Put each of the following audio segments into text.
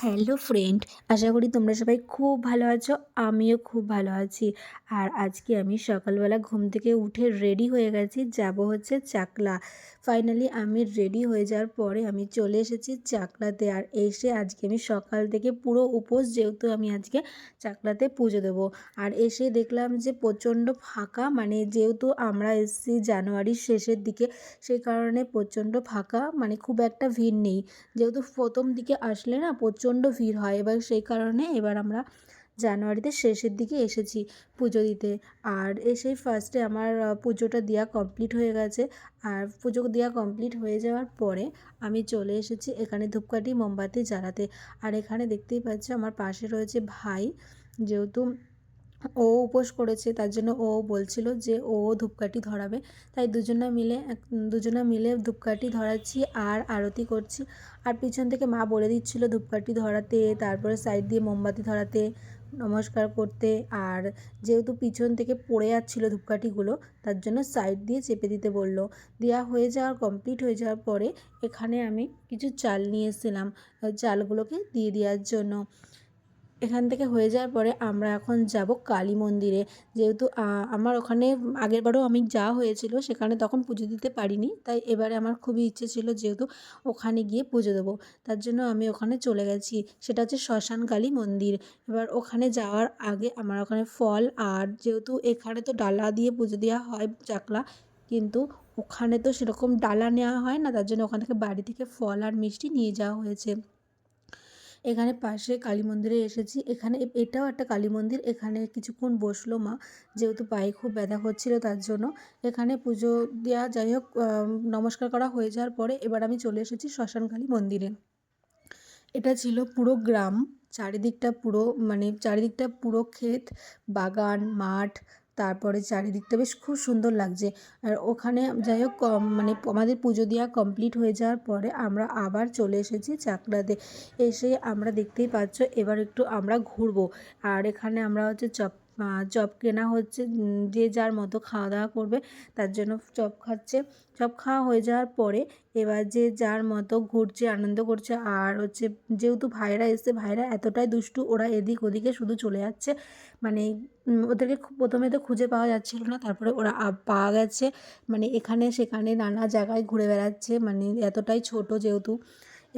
Hello friend, আশা করি তোমরা সবাই খুব ভালো আছো। আমিও খুব ভালো আছি। আর আজকে আমি সকালবেলা ঘুম থেকে উঠে রেডি হয়ে গেছি, যাব হচ্ছে চাকলা। ফাইনালি আমি রেডি হয়ে যাওয়ার পরে আমি চলে এসেছি চাকলাতে। আর এসে আজকে আমি সকাল থেকে পুরো উপোস, যেহেতু আমি আজকে চাকলাতে পুজো দেবো। আর এসে দেখলাম যে প্রচণ্ড ফাঁকা, মানে যেহেতু আমরা এসেছি জানুয়ারির শেষের দিকে, সেই কারণে প্রচণ্ড ফাঁকা, মানে খুব একটা ভিড় নেই। যেহেতু প্রথম দিকে আসলে না প্রচণ্ড ভিড় হয়, এবার সেই কারণে এবার আমরা জানুয়ারিতে শেষের দিকে এসেছি পুজো দিতে। আর এসেই ফার্স্টে আমার পুজোটা দেওয়া কমপ্লিট হয়ে গেছে। আর পুজো দেওয়া কমপ্লিট হয়ে যাওয়ার পরে আমি চলে এসেছি এখানে ধূপকাঠি মোমবাতি জ্বালাতে। আর এখানে দেখতেই পাচ্ছ আমার পাশে রয়েছে ভাই, যেহেতু ও উপোস করেছে তার জন্য ও বলছিল যে ও ধূপকাঠি ধরাবে। তাই দুজনা মিলে ধূপকাঠি ধরাচ্ছি আর আরতি করছি। আর পিছন থেকে মা বলে দিচ্ছিল ধূপকাঠি ধরাতে, তারপরে সাইড দিয়ে মোমবাতি ধরাতে, নমস্কার করতে। আর যেহেতু পিছন থেকে পড়ে যাচ্ছিলো ধূপকাঠিগুলো, তার জন্য সাইড দিয়ে চেপে দিতে বললো। দেওয়া হয়ে যাওয়ার কমপ্লিট হয়ে যাওয়ার পরে এখানে আমি কিছু চাল নিয়ে এসেছিলাম চালগুলোকে দিয়ে দেওয়ার জন্য। এখান থেকে হয়ে যাওয়ার পরে আমরা এখন যাব কালী মন্দিরে। যেহেতু আমার ওখানে আগেরবারও আমি যাওয়া হয়েছিল, সেখানে তখন পুজো দিতে পারিনি, তাই এবারে আমার খুবই ইচ্ছে ছিল যেহেতু ওখানে গিয়ে পুজো দেবো, তার জন্য আমি ওখানে চলে গেছি। সেটা হচ্ছে শ্মশান কালী মন্দির। এবার ওখানে যাওয়ার আগে আমার ওখানে ফল, আর যেহেতু এখানে তো ডালা দিয়ে পুজো দেওয়া হয় চাকলা, কিন্তু ওখানে তো সেরকম ডালা নেওয়া হয় না, তার জন্য ওখান থেকে বাড়ি থেকে ফল আর মিষ্টি নিয়ে যাওয়া হয়েছে। এখানে পাশে কালী মন্দিরে এসেছি। এখানে এটাও একটা কালী মন্দির। এখানে কিছুক্ষণ বসলো মা, যেহেতু পায়ে খুব ব্যথা হচ্ছিল তার জন্য। এখানে পুজো দেওয়া, যাই হোক নমস্কার করা হয়ে যাওয়ার পরে এবার আমি চলে এসেছি শ্মশান কালী মন্দিরে। এটা ছিল পুরো গ্রাম, চারিদিকটা পুরো ক্ষেত, বাগান, মাঠ, তারপরে চারিদিকটা বেশ খুব সুন্দর লাগছে। আর ওখানে যাই হোক মানে আমাদের পুজো দেওয়া কমপ্লিট হয়ে যাওয়ার পরে আমরা আবার চলে এসেছি চাকলাতে। এসে আমরা দেখতেই পাচ্ছ এবার একটু আমরা ঘুরবো। আর এখানে আমরা হচ্ছে চপ কেনা হচ্ছে, যে যার মতো খাওয়া দাওয়া করবে তার জন্য চপ খাচ্ছে। চপ খাওয়া হয়ে যাওয়ার পরে এবার যে যার মতো ঘুরছে, আনন্দ করছে। আর হচ্ছে যেহেতু ভাইরা এসছে, ভাইরা এতটাই দুষ্টু, ওরা এদিক ওদিকে শুধু চলে যাচ্ছে। মানে ওদেরকে প্রথমে তো খুঁজে পাওয়া যাচ্ছিল না, তারপরে ওরা পাওয়া গেছে। মানে এখানে সেখানে নানা জায়গায় ঘুরে বেড়াচ্ছে, মানে এতটাই ছোট যেহেতু।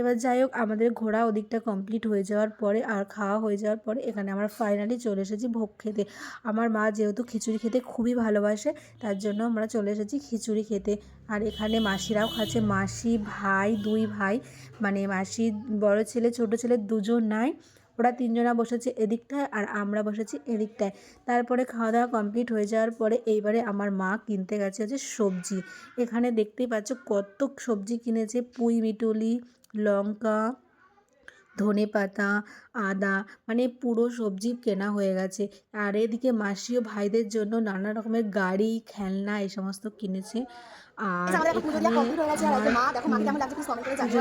এবার যাই হোক আমাদের ঘোরা ওদিকটা কমপ্লিট হয়ে যাওয়ার পরে আর খাওয়া হয়ে যাওয়ার পরে এখানে আমরা ফাইনালি চলে এসেছি ভোগ খেতে। আমার মা যেহেতু খিচুড়ি খেতে খুবই ভালোবাসে, তার জন্য আমরা চলে এসেছি খিচুড়ি খেতে। আর এখানে মাসিরাও খাচ্ছে, মাসি, ভাই, দুই ভাই, মানে মাসি বড় ছেলে ছোট ছেলে দুজন নাই, ওরা তিনজনা বসেছে এদিকটায় আর আমরা বসেছি এদিকটায়। তারপরে খাওয়া দাওয়া কমপ্লিট হয়ে যাওয়ার পরে এইবারে আমার মা কিনতে গেছে হচ্ছে সবজি। এখানে দেখতেই পাচ্ছ কত সবজি কিনেছে, পুঁই মিটুলি, লঙ্কা, ধনেপাতা, আদা, মানে পুরো সবজি কেনা হয়ে গেছে। আর এদিকে মাসিও ভাইদের জন্য নানা রকমের গাড়ি, খেলনা এই সমস্ত কিনেছে। আর এখানে আমার পুজো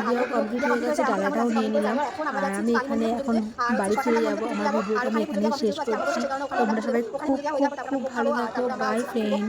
দেওয়াও কমপ্লিট হয়ে গেছে, ডালাটাও নিয়ে নিলাম। আর আমি এখানে এখন বাড়ি ফিরে যাব। আমার ভিডিওটা আমি এখানেই শেষ করছি। তোমরা সবাই খুব খুব খুব ভালো থাকো। By friend.